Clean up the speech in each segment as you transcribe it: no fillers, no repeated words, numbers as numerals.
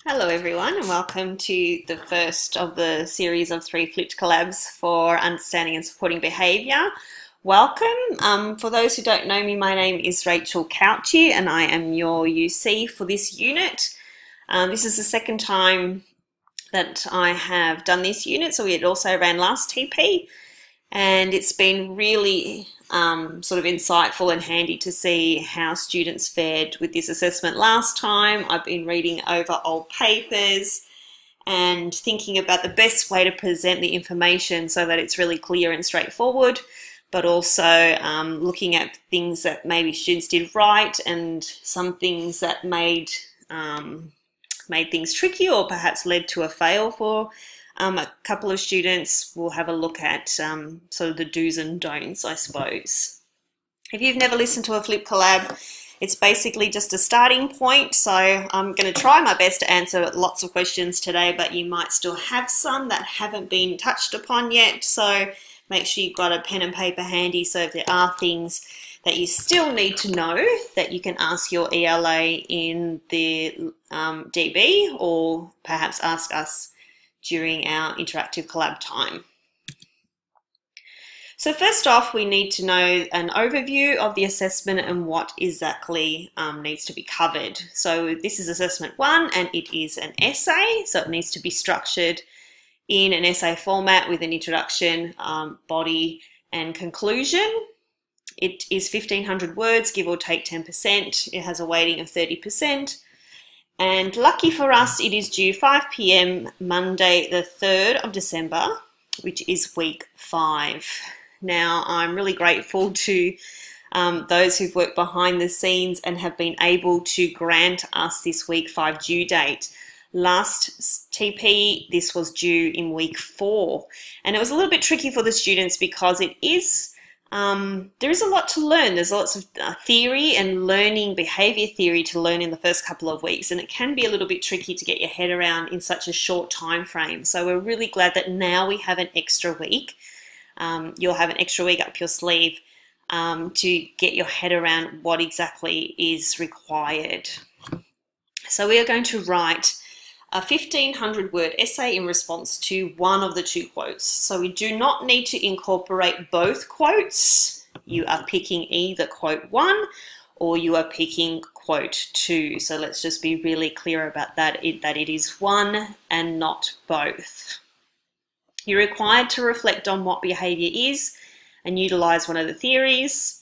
Hello everyone and welcome to the first of the series of 3 flipped collabs for understanding and supporting behaviour. Welcome. For those who don't know me, my name is Rachel Couchy and I am your UC for this unit. This is the second time that I have done this unit, so we had also ran last TP, and it's been really sort of insightful and handy to see how students fared with this assessment last time. I've been reading over old papers and thinking about the best way to present the information so that it's really clear and straightforward, but also looking at things that maybe students did right and some things that made things tricky or perhaps led to a fail for a couple of students. We'll have a look at sort of the do's and don'ts, I suppose. If you've never listened to a flip collab, it's basically just a starting point. So I'm going to try my best to answer lots of questions today, but you might still have some that haven't been touched upon yet. So make sure you've got a pen and paper handy, so if there are things that you still need to know, that you can ask your ELA in the DB, or perhaps ask us during our interactive collab time. So first off, we need to know an overview of the assessment and what exactly needs to be covered. So this is assessment 1 and it is an essay, so it needs to be structured in an essay format with an introduction, body and conclusion. It is 1,500 words, give or take 10%. It has a weighting of 30%. And lucky for us, it is due 5 p.m. Monday the 3rd of December, which is week 5. Now, I'm really grateful to those who've worked behind the scenes and have been able to grant us this week 5 due date. Last TP, this was due in week 4. And it was a little bit tricky for the students because it is there is a lot to learn. There's lots of theory and learning, behaviour theory to learn in the first couple of weeks, and it can be a little bit tricky to get your head around in such a short time frame. So we're really glad that now we have an extra week. You'll have an extra week up your sleeve to get your head around what exactly is required. So we are going to write a 1,500 word essay in response to one of the 2 quotes. So we do not need to incorporate both quotes. You are picking either quote 1 or you are picking quote 2. So let's just be really clear about that, that it is one and not both. You're required to reflect on what behaviour is and utilise one of the theories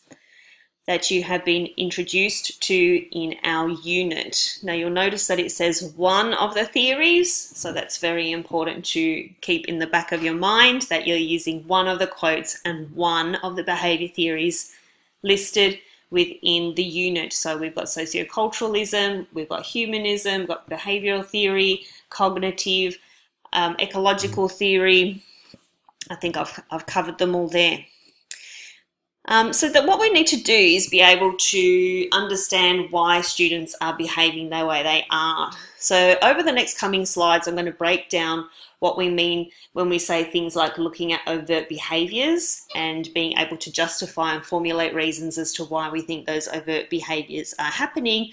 that you have been introduced to in our unit. Now you'll notice that it says one of the theories, so that's very important to keep in the back of your mind, that you're using one of the quotes and one of the behaviour theories listed within the unit. So we've got socioculturalism, we've got humanism, we've got behavioural theory, cognitive, ecological theory. I think I've covered them all there. So that what we need to do is be able to understand why students are behaving the way they are. So over the next coming slides, I'm going to break down what we mean when we say things like looking at overt behaviours and being able to justify and formulate reasons as to why we think those overt behaviours are happening,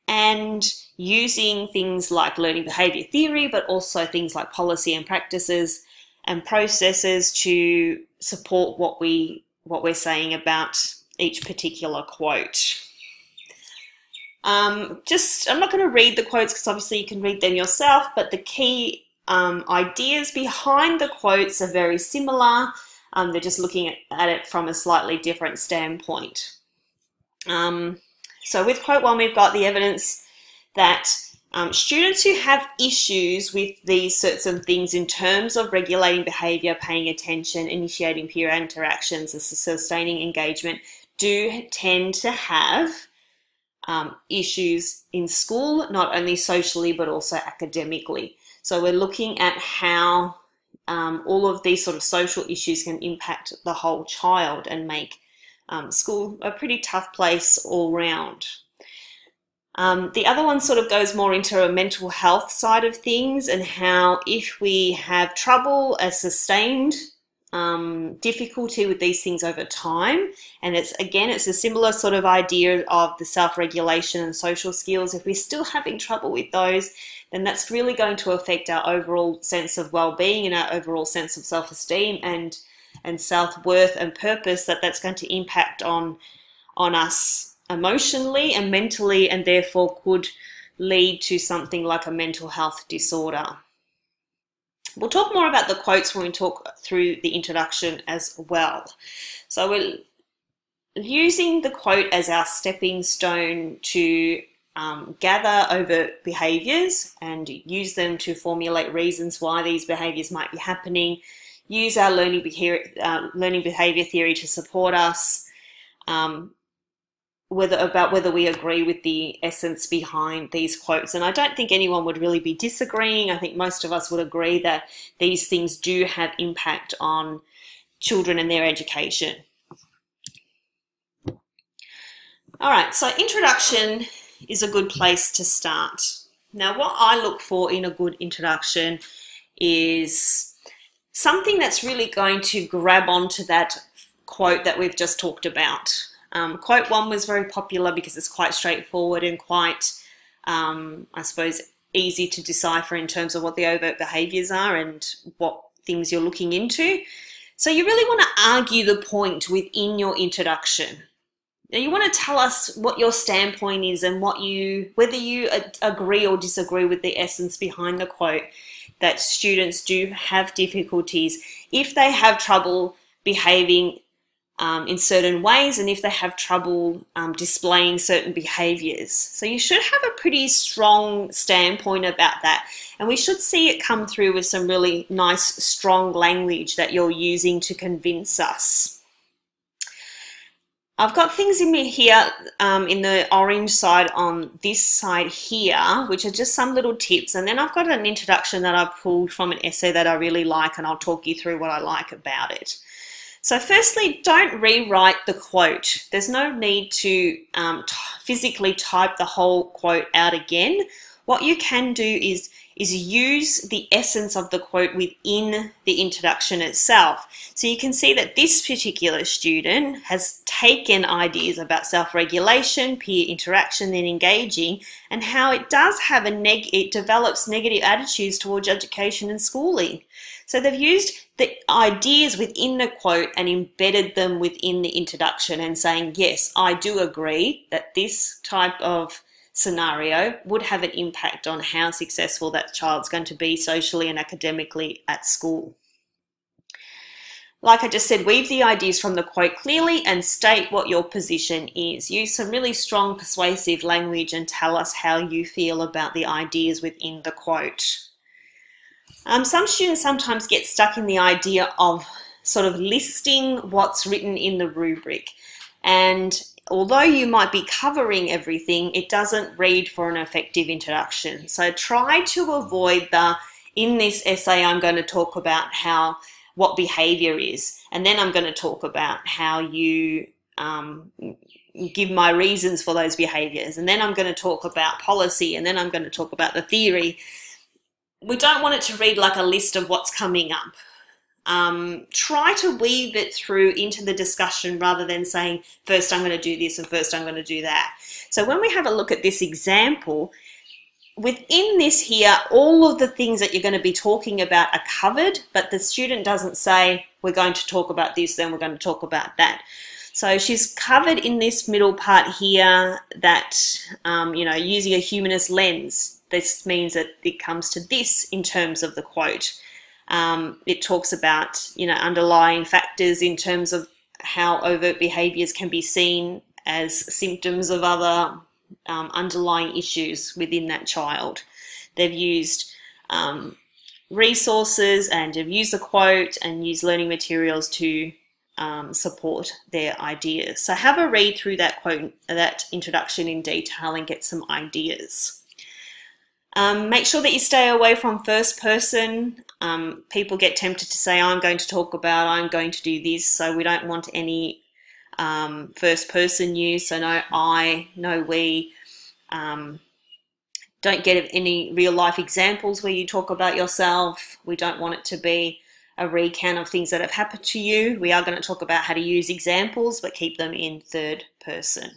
and using things like learning behaviour theory, but also things like policy and practices and processes to support what we're saying about each particular quote. I'm not going to read the quotes because obviously you can read them yourself, but the key ideas behind the quotes are very similar. They're just looking at it from a slightly different standpoint. So with quote 1, we've got the evidence that students who have issues with these sorts of things in terms of regulating behaviour, paying attention, initiating peer interactions, and sustaining engagement do tend to have issues in school, not only socially but also academically. So we're looking at how all of these sort of social issues can impact the whole child and make school a pretty tough place all round. The other one sort of goes more into a mental health side of things, and how if we have trouble, a sustained difficulty with these things over time. And it's a similar sort of idea of the self-regulation and social skills. If we're still having trouble with those, then that's really going to affect our overall sense of well-being and our overall sense of self-esteem and self-worth and purpose. That's going to impact on us emotionally and mentally, and therefore could lead to something like a mental health disorder. We'll talk more about the quotes when we talk through the introduction as well. So we're using the quote as our stepping stone to gather overt behaviours and use them to formulate reasons why these behaviours might be happening, use our learning behaviour theory to support us, whether we agree with the essence behind these quotes. And I don't think anyone would really be disagreeing. I think most of us would agree that these things do have impact on children and their education. All right, so introduction is a good place to start. Now, what I look for in a good introduction is something that's really going to grab onto that quote that we've just talked about. Quote 1 was very popular because it's quite straightforward and quite, I suppose, easy to decipher in terms of what the overt behaviours are and what things you're looking into. So you really want to argue the point within your introduction. Now you want to tell us what your standpoint is and whether you agree or disagree with the essence behind the quote, that students do have difficulties if they have trouble behaving in certain ways, and if they have trouble displaying certain behaviours. So you should have a pretty strong standpoint about that, and we should see it come through with some really nice, strong language that you're using to convince us. I've got things in me here in the orange side on this side here, which are just some little tips, and then I've got an introduction that I pulled from an essay that I really like, and I'll talk you through what I like about it. So firstly, don't rewrite the quote. There's no need to physically type the whole quote out again. What you can do is use the essence of the quote within the introduction itself. So you can see that this particular student has taken ideas about self-regulation, peer interaction, and engaging, and how it does have it develops negative attitudes towards education and schooling. So they've used the ideas within the quote and embedded them within the introduction and saying, yes, I do agree that this type of scenario would have an impact on how successful that child's going to be socially and academically at school. Like I just said, weave the ideas from the quote clearly and state what your position is. Use some really strong persuasive language and tell us how you feel about the ideas within the quote. Some students sometimes get stuck in the idea of sort of listing what's written in the rubric, and although you might be covering everything, it doesn't read for an effective introduction. So try to avoid in this essay I'm going to talk about what behaviour is, and then I'm going to talk about how you give my reasons for those behaviours, and then I'm going to talk about policy, and then I'm going to talk about the theory. We don't want it to read like a list of what's coming up. Try to weave it through into the discussion rather than saying, first I'm going to do this and first I'm going to do that. So when we have a look at this example, within this here, all of the things that you're going to be talking about are covered, but the student doesn't say, we're going to talk about this, then we're going to talk about that. So she's covered in this middle part here that, using a humanist lens. This means that it comes to this in terms of the quote. It talks about, underlying factors in terms of how overt behaviours can be seen as symptoms of other underlying issues within that child. They've used resources and have used the quote and used learning materials to support their ideas. So have a read through that quote, that introduction in detail, and get some ideas. Make sure that you stay away from first person. People get tempted to say, I'm going to talk about, I'm going to do this, so we don't want any first person use. So no I, no we. Don't get any real life examples where you talk about yourself. We don't want it to be a recount of things that have happened to you. We are going to talk about how to use examples, but keep them in third person.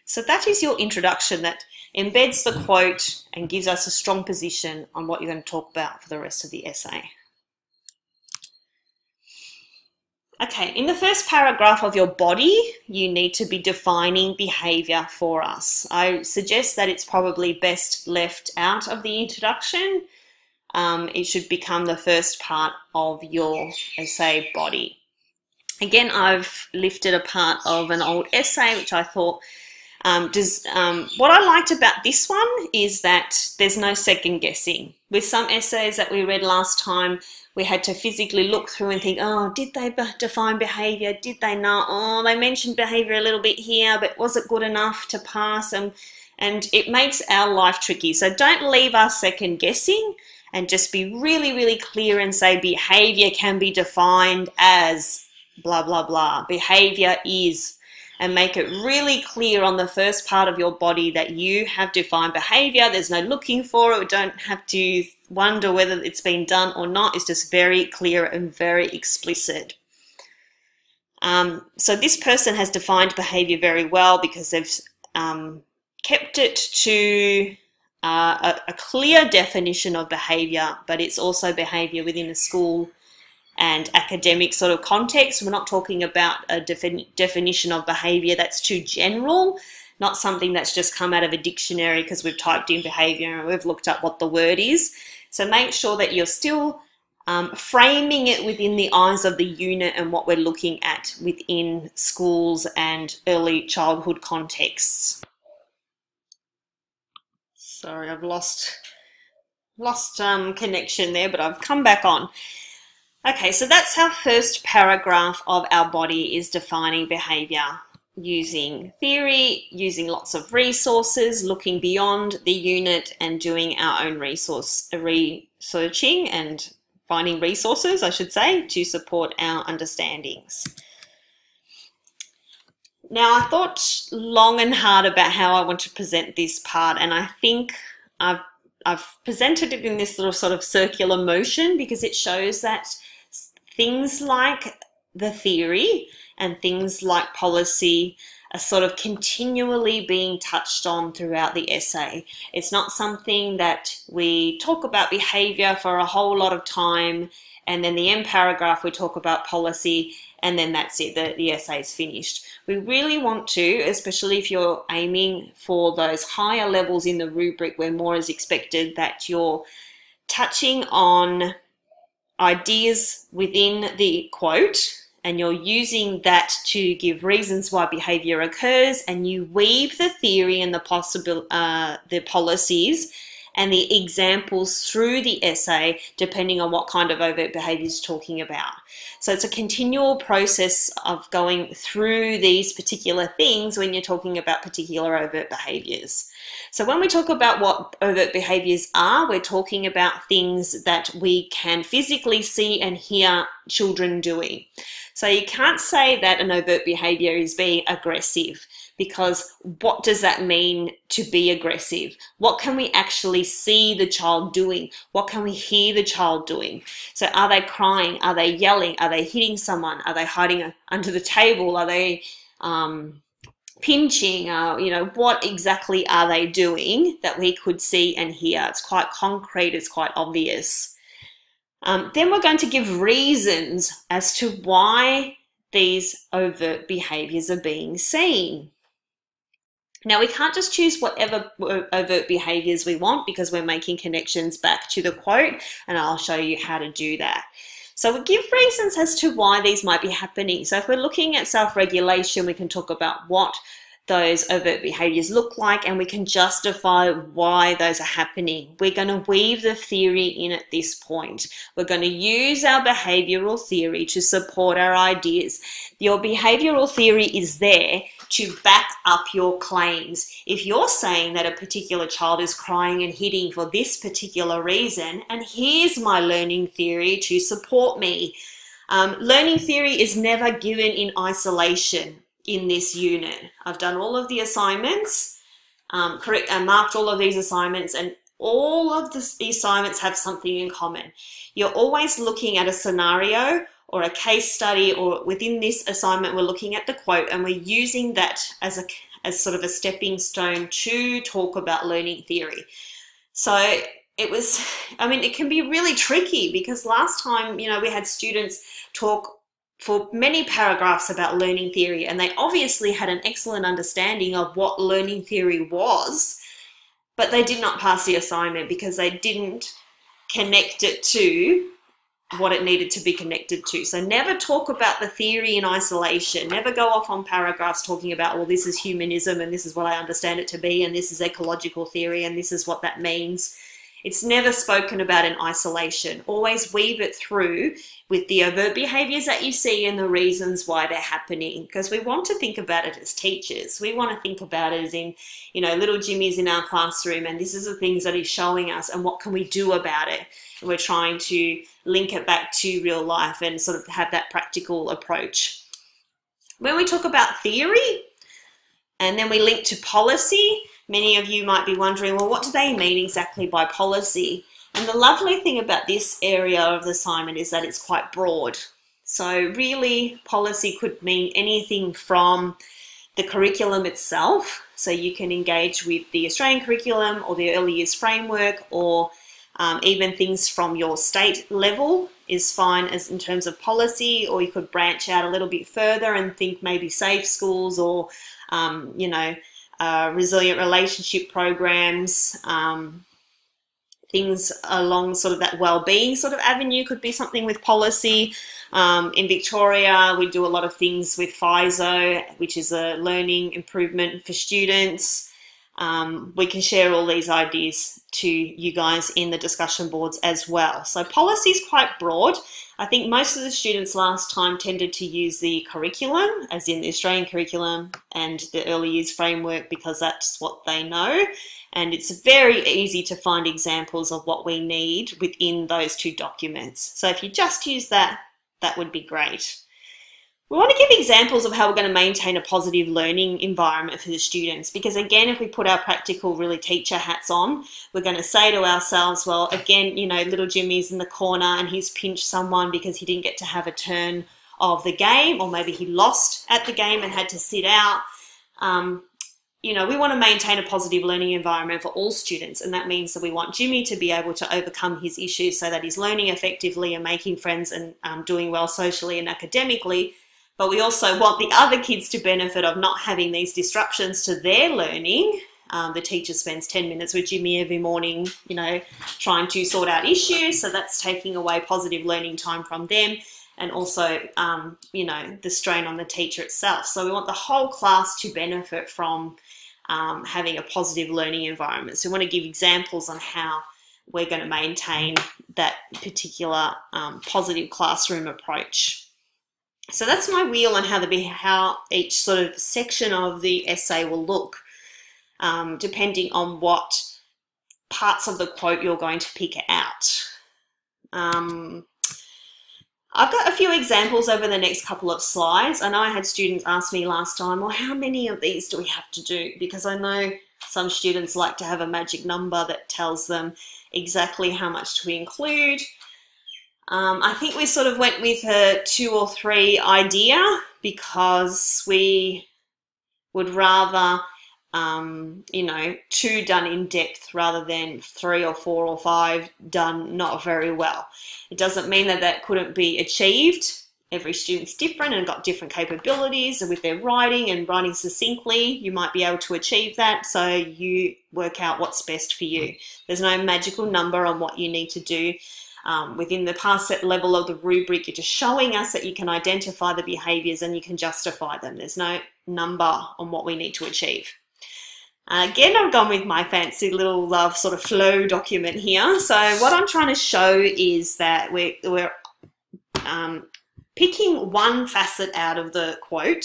So that is your introduction that embeds the quote and gives us a strong position on what you're going to talk about for the rest of the essay. Okay, in the first paragraph of your body, you need to be defining behaviour for us. I suggest that it's probably best left out of the introduction. It should become the first part of your essay body. Again, I've lifted a part of an old essay, which I thought what I liked about this one is that there's no second guessing. With some essays that we read last time, we had to physically look through and think, oh, did they define behaviour? Did they not? Oh, they mentioned behaviour a little bit here, but was it good enough to pass? And it makes our life tricky. So don't leave us second guessing and just be really, really clear and say behaviour can be defined as blah, blah, blah. Behaviour is, and make it really clear on the first part of your body that you have defined behaviour. There's no looking for it. We don't have to wonder whether it's been done or not. It's just very clear and very explicit. So this person has defined behaviour very well because they've kept it to a clear definition of behaviour, but it's also behaviour within a school and academic sort of context. We're not talking about a definition of behaviour that's too general, not something that's just come out of a dictionary because we've typed in behaviour and we've looked up what the word is. So make sure that you're still framing it within the eyes of the unit and what we're looking at within schools and early childhood contexts. Sorry, I've lost connection there, but I've come back on. Okay, so that's our first paragraph of our body, is defining behaviour using theory, using lots of resources, looking beyond the unit and doing our own researching and finding resources, I should say, to support our understandings. Now, I thought long and hard about how I want to present this part, and I think I've presented it in this little sort of circular motion because it shows that things like the theory and things like policy are sort of continually being touched on throughout the essay. It's not something that we talk about behaviour for a whole lot of time and then the end paragraph we talk about policy and then that's it, the essay is finished. We really want to, especially if you're aiming for those higher levels in the rubric where more is expected, that you're touching on ideas within the quote and you're using that to give reasons why behaviour occurs, and you weave the theory and the policies and the examples through the essay depending on what kind of overt behaviour you're talking about. So it's a continual process of going through these particular things when you're talking about particular overt behaviours. So when we talk about what overt behaviours are, we're talking about things that we can physically see and hear children doing. So you can't say that an overt behaviour is being aggressive, because what does that mean to be aggressive? What can we actually see the child doing? What can we hear the child doing? So are they crying? Are they yelling? Are they hitting someone? Are they hiding under the table? Are they pinching? What exactly are they doing that we could see and hear? It's quite concrete, it's quite obvious. Then we're going to give reasons as to why these overt behaviours are being seen. Now, we can't just choose whatever overt behaviours we want because we're making connections back to the quote, and I'll show you how to do that. So we give reasons as to why these might be happening. So if we're looking at self-regulation, we can talk about what those overt behaviours look like and we can justify why those are happening. We're going to weave the theory in at this point. We're going to use our behavioural theory to support our ideas. Your behavioural theory is there to back up your claims. If you're saying that a particular child is crying and hitting for this particular reason, and here's my learning theory to support me. Learning theory is never given in isolation in this unit. I've done all of the assignments, marked all of these assignments, and all of the assignments have something in common. You're always looking at a scenario or a case study, or within this assignment, we're looking at the quote and we're using that as sort of a stepping stone to talk about learning theory. So it can be really tricky because last time, we had students talk for many paragraphs about learning theory, and they obviously had an excellent understanding of what learning theory was, but they did not pass the assignment because they didn't connect it to what it needed to be connected to. So never talk about the theory in isolation. Never go off on paragraphs talking about, well, this is humanism and this is what I understand it to be, and this is ecological theory and this is what that means. It's never spoken about in isolation. Always weave it through with the overt behaviors that you see and the reasons why they're happening, because we want to think about it as teachers. We want to think about it as in, little Jimmy's in our classroom and this is the things that he's showing us and what can we do about it. And we're trying to link it back to real life and sort of have that practical approach. When we talk about theory and then we link to policy, many of you might be wondering, well, what do they mean exactly by policy? And the lovely thing about this area of the assignment is that it's quite broad. So really, policy could mean anything from the curriculum itself. So you can engage with the Australian curriculum or the early years framework, or even things from your state level is fine as in terms of policy, or you could branch out a little bit further and think maybe safe schools or, resilient relationship programs, things along sort of that well-being sort of avenue could be something with policy. In Victoria, we do a lot of things with FISO, which is a learning improvement for students. We can share all these ideas to you guys in the discussion boards as well. So policy is quite broad. I think most of the students last time tended to use the curriculum, as in the Australian curriculum and the early years framework, because that's what they know. And it's very easy to find examples of what we need within those two documents. So if you just use that, that would be great. We want to give examples of how we're going to maintain a positive learning environment for the students, because again, if we put our practical, really teacher hats on, we're going to say to ourselves, well, again, little Jimmy's in the corner and he's pinched someone because he didn't get to have a turn of the game, or maybe he lost at the game and had to sit out. We want to maintain a positive learning environment for all students, and that means that we want Jimmy to be able to overcome his issues so that he's learning effectively and making friends and doing well socially and academically. But we also want the other kids to benefit of not having these disruptions to their learning. The teacher spends 10 minutes with Jimmy every morning, trying to sort out issues. So that's taking away positive learning time from them, and also, the strain on the teacher itself. So we want the whole class to benefit from having a positive learning environment. So we want to give examples on how we're going to maintain that particular positive classroom approach. So that's my wheel on how each sort of section of the essay will look, depending on what parts of the quote you're going to pick out. I've got a few examples over the next couple of slides. I know I had students ask me last time, well, how many of these do we have to do? Because I know some students like to have a magic number that tells them exactly how much to include. I think we sort of went with a 2 or 3 idea, because we would rather, 2 done in depth rather than 3 or 4 or 5 done not very well. It doesn't mean that that couldn't be achieved. Every student's different and got different capabilities, and with their writing and writing succinctly, you might be able to achieve that. So you work out what's best for you. There's no magical number on what you need to do. Within the pass set level of the rubric, you're just showing us that you can identify the behaviours and you can justify them. There's no number on what we need to achieve. Again, I've gone with my fancy little sort of flow document here. So what I'm trying to show is that we're picking one facet out of the quote.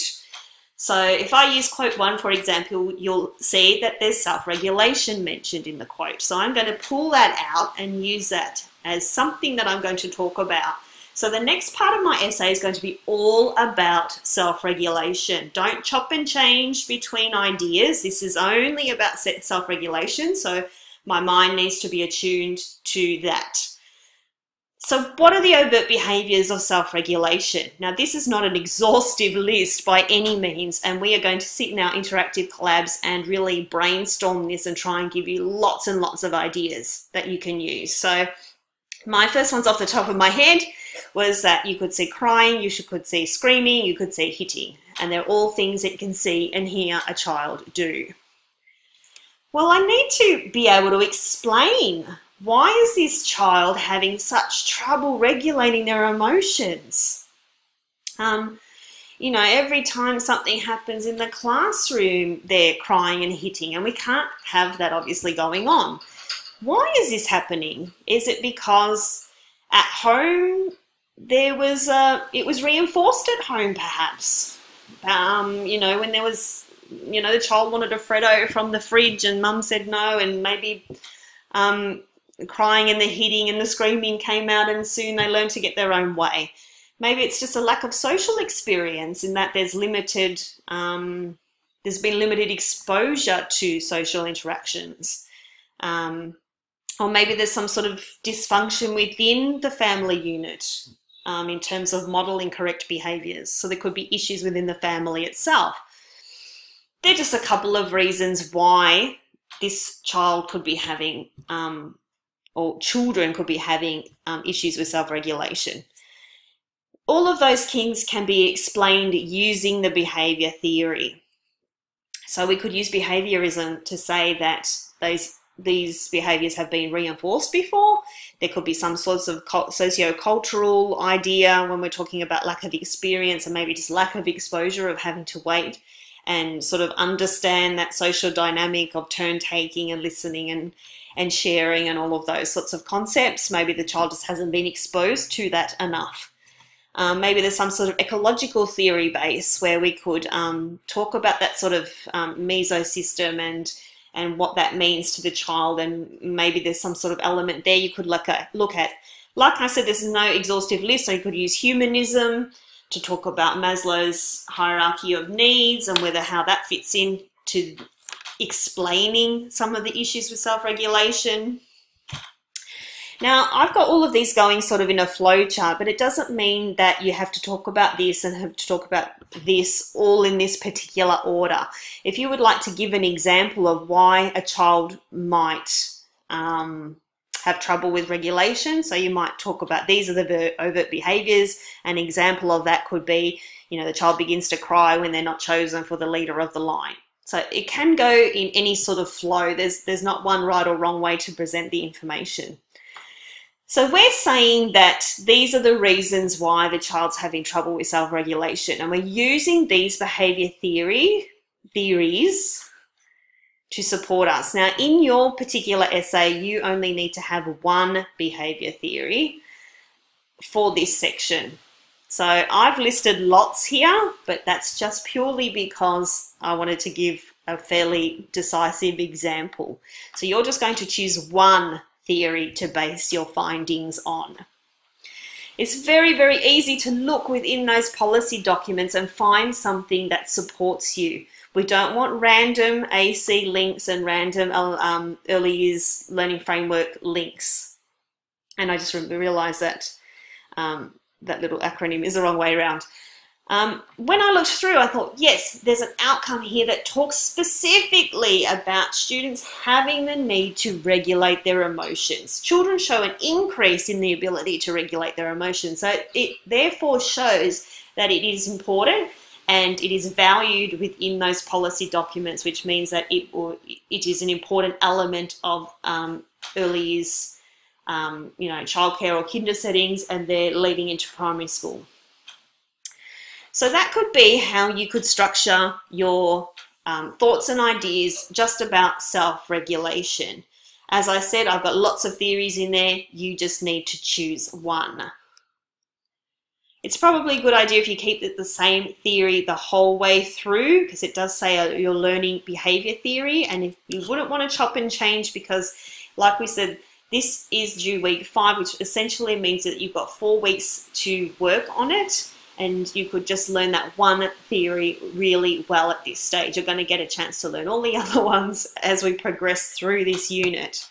So if I use quote 1, for example, you'll see that there's self-regulation mentioned in the quote. So I'm going to pull that out and use that as something that I'm going to talk about. So the next part of my essay is going to be all about self-regulation. Don't chop and change between ideas. This is only about self-regulation. So My mind needs to be attuned to that. So what are the overt behaviours of self-regulation? Now, this is not an exhaustive list by any means, and we are going to sit in our interactive collabs and really brainstorm this and try and give you lots and lots of ideas that you can use. So my first one's off the top of my head was that you could see crying, you could see screaming, you could see hitting, and they're all things that you can see and hear a child do. Well, I need to be able to explain, why is this child having such trouble regulating their emotions? You know, every time something happens in the classroom, they're crying and hitting, and we can't have that obviously going on. Why is this happening? Is it because at home it was reinforced at home perhaps? You know, when there was, you know, the child wanted a Freddo from the fridge and mum said no, and maybe crying and the hitting and the screaming came out, and soon they learned to get their own way. Maybe it's just a lack of social experience in that there's been limited exposure to social interactions. Or maybe there's some sort of dysfunction within the family unit in terms of modelling correct behaviours. So there could be issues within the family itself. They're just a couple of reasons why this child could be having or children could be having issues with self-regulation. All of those things can be explained using the behaviour theory. So we could use behaviourism to say that these behaviours have been reinforced before. There could be some sorts of socio-cultural idea when we're talking about lack of experience and maybe just lack of exposure of having to wait and sort of understand that social dynamic of turn-taking and listening and sharing and all of those sorts of concepts. Maybe the child just hasn't been exposed to that enough. Maybe there's some sort of ecological theory base where we could talk about that sort of mesosystem and what that means to the child, and maybe there's some sort of element there you could look at. Like I said, there's no exhaustive list, so you could use humanism to talk about Maslow's hierarchy of needs and how that fits in to explaining some of the issues with self-regulation. Now, I've got all of these going sort of in a flow chart, but it doesn't mean that you have to talk about this and have to talk about this all in this particular order. If you would like to give an example of why a child might have trouble with regulation, so you might talk about these are the overt behaviours. An example of that could be, you know, the child begins to cry when they're not chosen for the leader of the line. So it can go in any sort of flow. There's not one right or wrong way to present the information. So we're saying that these are the reasons why the child's having trouble with self-regulation, and we're using these behaviour theories to support us. Now, in your particular essay, you only need to have one behaviour theory for this section. So I've listed lots here, but that's just purely because I wanted to give a fairly decisive example. So you're just going to choose one theory to base your findings on. It's very, very easy to look within those policy documents and find something that supports you. We don't want random AC links and random early years learning framework links. And I just realised that that little acronym is the wrong way around. When I looked through, I thought, yes, there's an outcome here that talks specifically about students having the need to regulate their emotions. Children show an increase in the ability to regulate their emotions. So it therefore shows that it is important and it is valued within those policy documents, which means that it is an important element of early years, you know, childcare or kinder settings, and they're leading into primary school. So that could be how you could structure your thoughts and ideas just about self-regulation. As I said, I've got lots of theories in there. You just need to choose one. It's probably a good idea if you keep it the same theory the whole way through, because it does say you're learning behaviour theory, and if you wouldn't want to chop and change, because like we said, this is due week 5, which essentially means that you've got 4 weeks to work on it. And you could just learn that one theory really well at this stage. You're going to get a chance to learn all the other ones as we progress through this unit.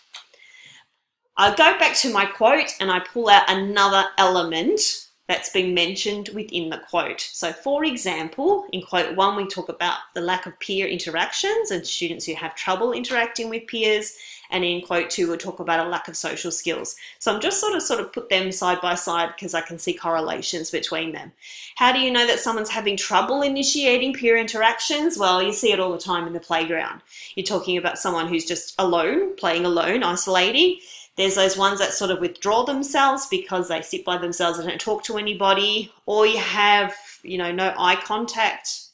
I'll go back to my quote and I pull out another element that's been mentioned within the quote. So for example, in quote 1, we talk about the lack of peer interactions and students who have trouble interacting with peers. And in quote 2, we'll talk about a lack of social skills. So I'm just sort of put them side by side because I can see correlations between them. How do you know that someone's having trouble initiating peer interactions? Well, you see it all the time in the playground. You're talking about someone who's just alone, playing alone, isolating. There's those ones that sort of withdraw themselves because they sit by themselves and don't talk to anybody, or you have, no eye contact.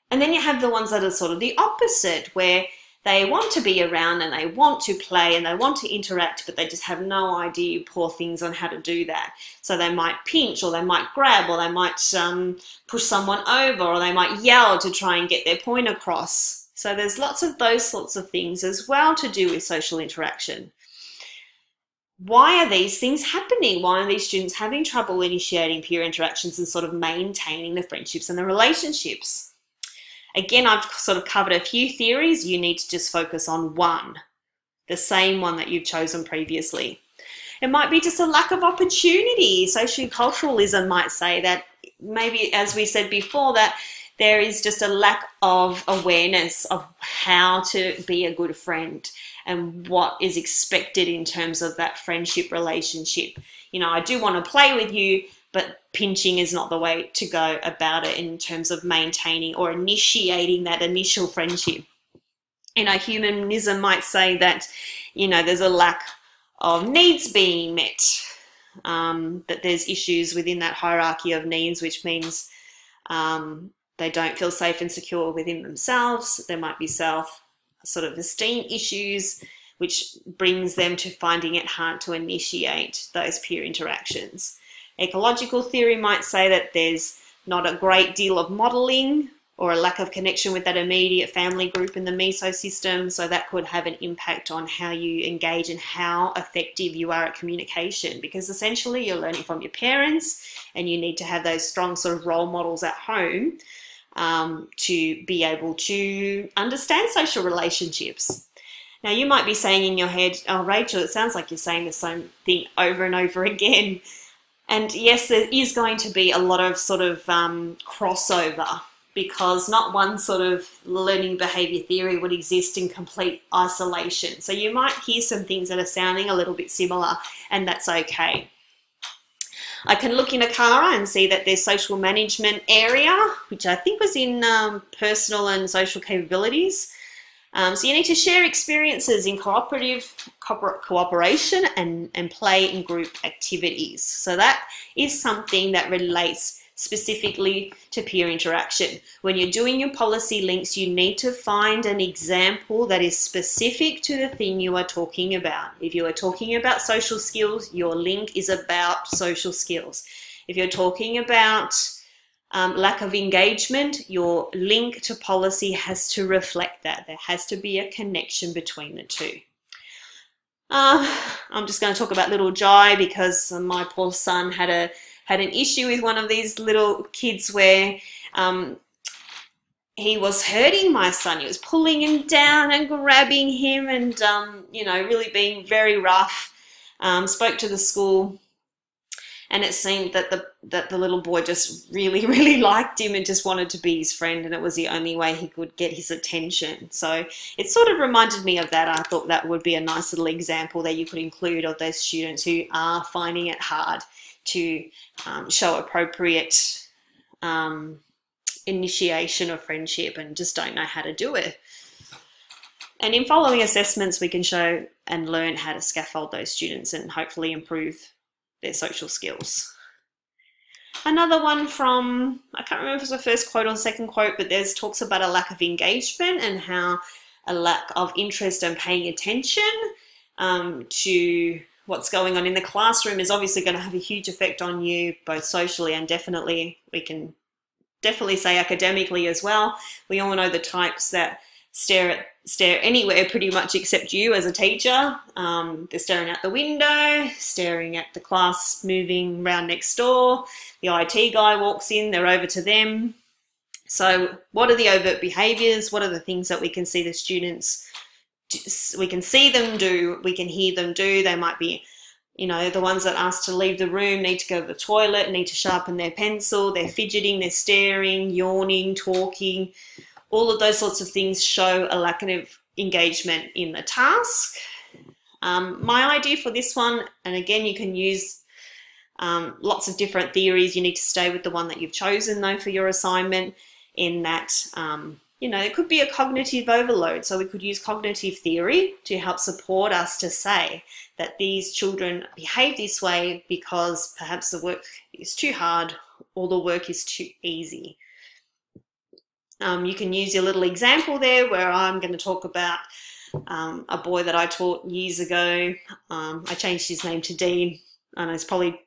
And then you have the ones that are sort of the opposite, where they want to be around and they want to play and they want to interact, but they just have no idea, poor things, on how to do that. So they might pinch, or they might grab, or they might push someone over, or they might yell to try and get their point across. So there's lots of those sorts of things as well to do with social interaction. Why are these things happening? Why are these students having trouble initiating peer interactions and sort of maintaining the friendships and the relationships? Again, I've sort of covered a few theories. You need to just focus on one, the same one that you've chosen previously. It might be just a lack of opportunity. Socioculturalism might say that maybe, as we said before, that there is just a lack of awareness of how to be a good friend and what is expected in terms of that friendship relationship. I do want to play with you, but pinching is not the way to go about it in terms of maintaining or initiating that initial friendship. Humanism might say that, there's a lack of needs being met, that there's issues within that hierarchy of needs, which means they don't feel safe and secure within themselves. There might be self-esteem issues, which brings them to finding it hard to initiate those peer interactions. Ecological theory might say that there's not a great deal of modelling or a lack of connection with that immediate family group in the meso system, so that could have an impact on how you engage and how effective you are at communication, because essentially you're learning from your parents and you need to have those strong sort of role models at home to be able to understand social relationships. Now, you might be saying in your head, oh, Rachel, it sounds like you're saying the same thing over and over again. And yes, there is going to be a lot of crossover, because not one sort of learning behaviour theory would exist in complete isolation. So you might hear some things that are sounding a little bit similar, and that's okay. I can look in ACARA and see that there's social management area, which I think was in personal and social capabilities. So you need to share experiences in cooperation and play in group activities. So that is something that relates specifically to peer interaction. When you're doing your policy links, you need to find an example that is specific to the thing you are talking about. If you are talking about social skills, your link is about social skills. If you're talking about lack of engagement, your link to policy has to reflect that. There has to be a connection between the two. I'm just going to talk about little Jai, because my poor son had an issue with one of these little kids where he was hurting my son. He was pulling him down and grabbing him and, really being very rough. Spoke to the school, and it seemed that the little boy just really, really liked him and just wanted to be his friend, and it was the only way he could get his attention. So it sort of reminded me of that. I thought that would be a nice little example that you could include of those students who are finding it hard to show appropriate initiation of friendship and just don't know how to do it. And in following assessments, we can show and learn how to scaffold those students and hopefully improve their social skills. Another one from, I can't remember if it was the first quote or the second quote, but there's talks about a lack of engagement and how a lack of interest and paying attention to what's going on in the classroom is obviously going to have a huge effect on you, both socially and definitely, we can definitely say academically as well. We all know the types that stare anywhere pretty much except you as a teacher. They're staring out the window, staring at the class moving around next door. The IT guy walks in, they're over to them. So what are the overt behaviours? What are the things that we can see the students we can see them do, we can hear them do. They might be, you know, the ones that ask to leave the room, need to go to the toilet, need to sharpen their pencil, they're fidgeting, they're staring, yawning, talking. All of those sorts of things show a lack of engagement in the task. My idea for this one, and again, you can use lots of different theories. You need to stay with the one that you've chosen though for your assignment, in that you know, it could be a cognitive overload. So we could use cognitive theory to help support us to say that these children behave this way because perhaps the work is too hard or the work is too easy. You can use your little example there where I'm going to talk about a boy that I taught years ago. I changed his name to Dean, and he's probably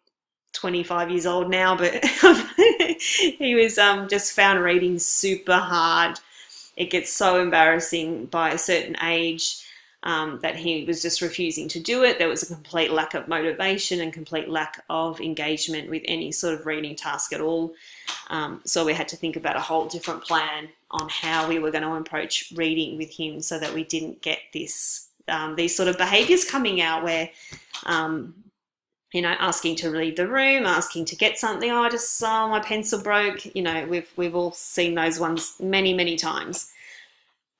25 years old now, but he was just found reading super hard. It gets so embarrassing by a certain age that he was just refusing to do it. There was a complete lack of motivation and complete lack of engagement with any sort of reading task at all. So we had to think about a whole different plan on how we were going to approach reading with him so that we didn't get this these sort of behaviours coming out where you know, asking to leave the room, asking to get something. Oh, my pencil broke. You know, we've all seen those ones many times.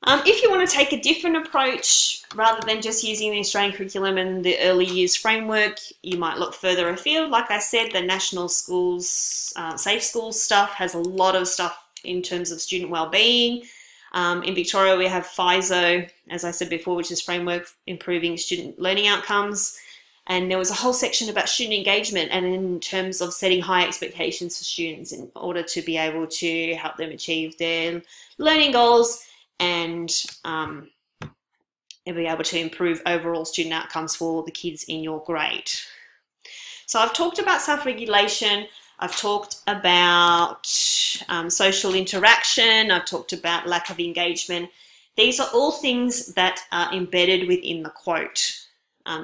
If you want to take a different approach, rather than just using the Australian curriculum and the early years framework, you might look further afield. Like I said, the National Schools, Safe Schools stuff has a lot of stuff in terms of student wellbeing. In Victoria, we have FISO, as I said before, which is Framework Improving Student Learning Outcomes. And there was a whole section about student engagement and in terms of setting high expectations for students in order to be able to help them achieve their learning goals and be able to improve overall student outcomes for the kids in your grade. So I've talked about self-regulation, I've talked about social interaction, I've talked about lack of engagement. These are all things that are embedded within the quote.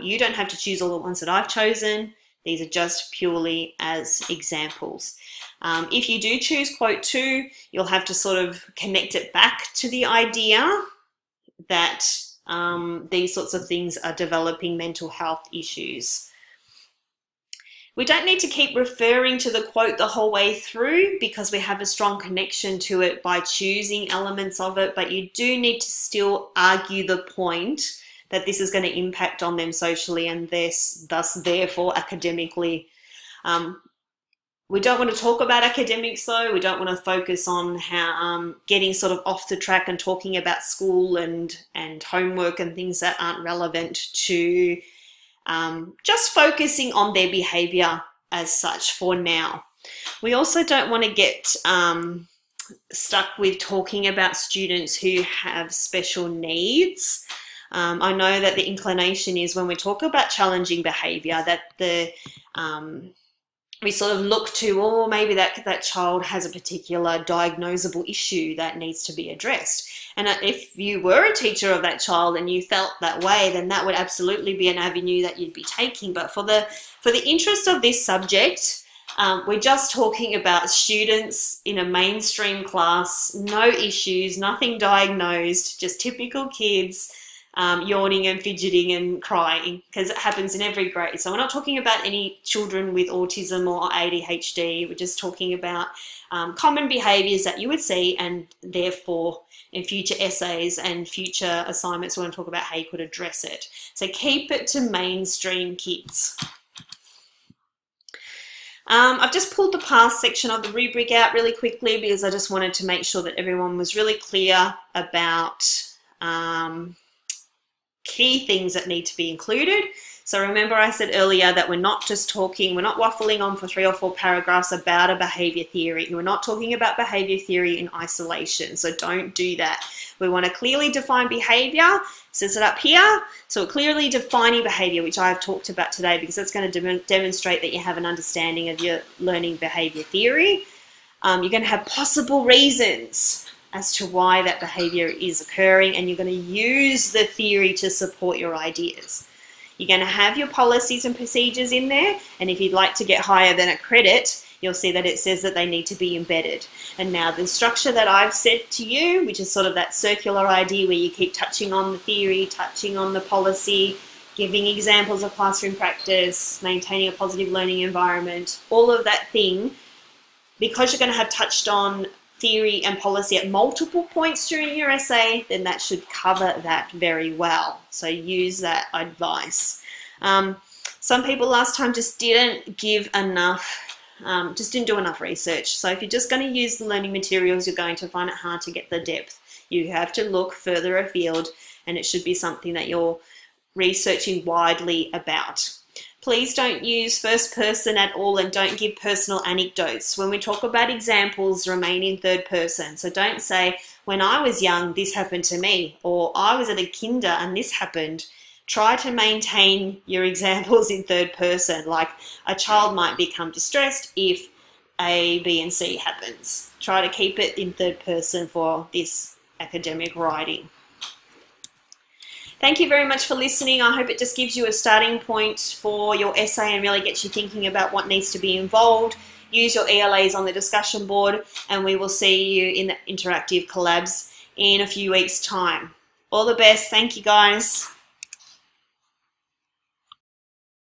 You don't have to choose all the ones that I've chosen. These are just purely as examples. If you do choose quote 2, you'll have to sort of connect it back to the idea that these sorts of things are developing mental health issues. We don't need to keep referring to the quote the whole way through because we have a strong connection to it by choosing elements of it, but you do need to still argue the point that this is going to impact on them socially and thus therefore academically. We don't want to talk about academics though. We don't want to focus on how getting sort of off the track and talking about school and homework and things that aren't relevant to just focusing on their behaviour as such for now. We also don't want to get stuck with talking about students who have special needs. I know that the inclination is when we talk about challenging behaviour that we sort of look to, oh, maybe that child has a particular diagnosable issue that needs to be addressed. And if you were a teacher of that child and you felt that way, then that would absolutely be an avenue that you'd be taking. But for the interest of this subject, we're just talking about students in a mainstream class, no issues, nothing diagnosed, just typical kids yawning and fidgeting and crying, because it happens in every grade. So we're not talking about any children with autism or ADHD. We're just talking about common behaviours that you would see, and therefore in future essays and future assignments we want to talk about how you could address it. So keep it to mainstream kids. I've just pulled the past section of the rubric out really quickly because I just wanted to make sure that everyone was really clear about key things that need to be included. So remember I said earlier that we're not waffling on for 3 or 4 paragraphs about a behaviour theory. We're not talking about behaviour theory in isolation, so don't do that. We want to clearly define behaviour. It says it up here. So clearly defining behaviour, which I've talked about today, because that's going to demonstrate that you have an understanding of your learning behaviour theory. You're going to have possible reasons as to why that behaviour is occurring, and you're going to use the theory to support your ideas. You're going to have your policies and procedures in there, and if you'd like to get higher than a credit, you'll see that it says that they need to be embedded. And now the structure that I've said to you, which is sort of that circular idea where you keep touching on the theory, touching on the policy, giving examples of classroom practice, maintaining a positive learning environment, all of that thing, because you're going to have touched on theory and policy at multiple points during your essay, then that should cover that very well. So use that advice. Some people last time just didn't give enough, just didn't do enough research. So if you're just going to use the learning materials, you're going to find it hard to get the depth. You have to look further afield, and it should be something that you're researching widely about. Please don't use first person at all, and don't give personal anecdotes. When we talk about examples, remain in third person. So don't say, when I was young, this happened to me, or I was at a kinder and this happened. Try to maintain your examples in third person. Like, a child might become distressed if A, B, and C happens. Try to keep it in third person for this academic writing. Thank you very much for listening. I hope it just gives you a starting point for your essay and really gets you thinking about what needs to be involved. Use your ELAs on the discussion board, and we will see you in the interactive collabs in a few weeks' time. All the best. Thank you, guys.